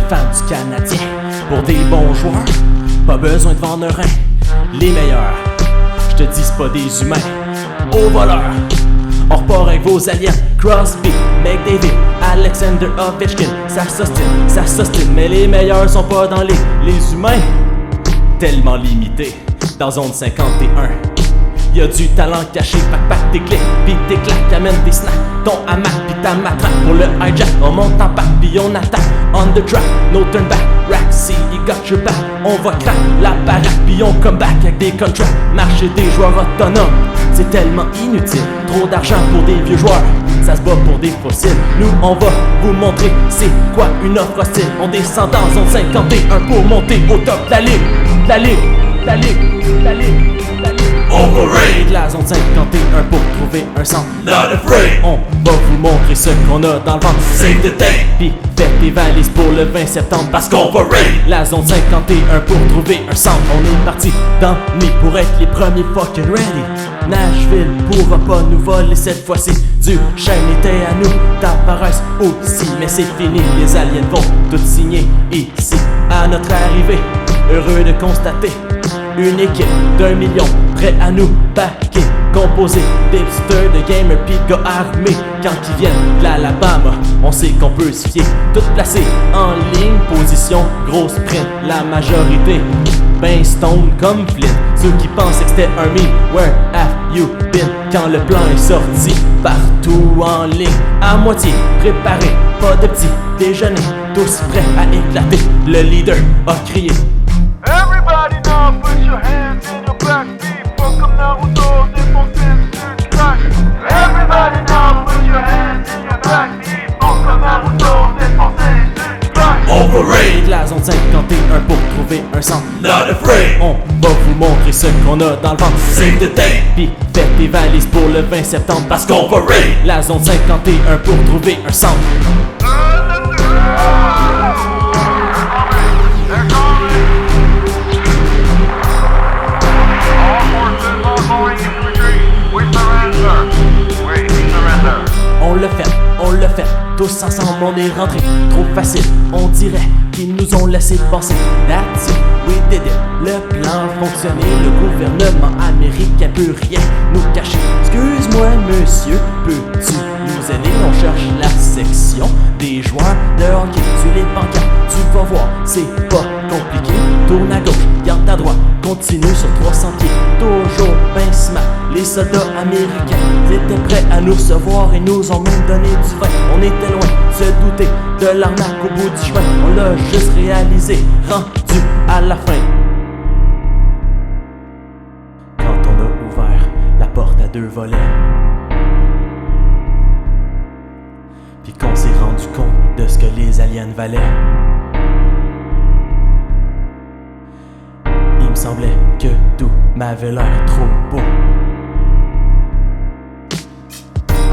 fan du Canadien. Pour des bons joueurs, pas besoin de vendre un rein. Les meilleurs, je te dis c'est pas des humains. Au voleur, on repart avec vos aliens. Crosby, McDavid, Alexander Ovechkin. Ça s'ostine, mais les meilleurs sont pas dans les humains. Tellement limité, dans zone 51. Y'a du talent caché, pack tes clics, pis tes claques, amène tes snacks, ton hamac pis ta matraque. Pour le hijack, on monte en pack pis on attaque. On the track, no turn back, rack, see you got your back. On va crack la baraque pis on come back avec des contracts. Marcher des joueurs autonomes, c'est tellement inutile. Trop d'argent pour des vieux joueurs, ça se bat pour des fossiles. Nous on va vous montrer c'est quoi une offre hostile. On descend dans zone 51 pour monter au top de la ligue. La ligue, la ligue, la ligue. Overrated. La zone 51 pour trouver un centre. Not afraid. On va vous montrer ce qu'on a dans le ventre. Save the day. Puis faites tes valises pour le 20 septembre parce qu'on va raid. La zone 51 pour trouver un centre. On est parti dans le nid pour être les premiers fucking ready. Nashville pourra pas nous voler cette fois-ci. Du chêne était à nous, Tavares aussi. Mais c'est fini, les aliens vont tout signer ici. À notre arrivée, heureux de constater une équipe d'1 million prêt à nous backer. Composé d'hipsters, de gamers pis de gars armés. Quand ils viennent de l'Alabama, on sait qu'on peut se fier. Tout placé en ligne, position, grosse print. La majorité, ben stone comme Flynn. Ceux qui pensaient que c'était un meme, where have you been? Quand le plan est sorti, partout en ligne. À moitié préparé, pas de petit déjeuner. Tous prêts à éclater, le leader a crié. Everybody now put your hands in your back feet. Fuck them now with all different things to track. Everybody now put your hands in your back feet. Fuck them now with all different things to track. Overrated. La zone 51 pour trouver un centre. Not afraid. On va vous montrer ce qu'on a dans le ventre. Save the day. Puis faites tes valises pour le 20 septembre parce qu'on va raid. La zone 51 pour trouver un centre. On l'a fait, tous ensemble on est rentrés. Trop facile, on dirait qu'ils nous ont laissé passer. That's it, we did it, le plan fonctionnait. Le gouvernement américain peut rien nous cacher. Excuse-moi monsieur, peux-tu nous aider? On cherche la section des joueurs de hockey. Sur les pancartes, tu vas voir, c'est pas compliqué. Tourne à gauche, garde à droite, continue sur 300 pieds. Toujours ben smart, les soldats américains étaient prêts à nous recevoir et nous ont même donné du vin. On était loin de se douter de l'arnaque au bout du chemin. On l'a juste réalisé, rendu à la fin. Quand on a ouvert la porte à 2 volets, puis qu'on s'est rendu compte de ce que les aliens valaient, il me semblait que tout m'avait l'air trop beau.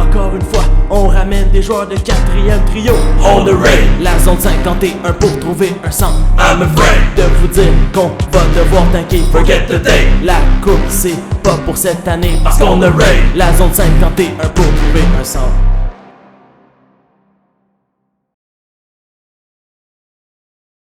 Encore une fois, on ramène des joueurs de 4e trio. On the raid. La zone 51 pour trouver un centre. I'm afraid. De vous dire qu'on va devoir tanker. Forget the day. La coupe c'est pas pour cette année Parce qu'on a raid. La zone 51 pour trouver un centre.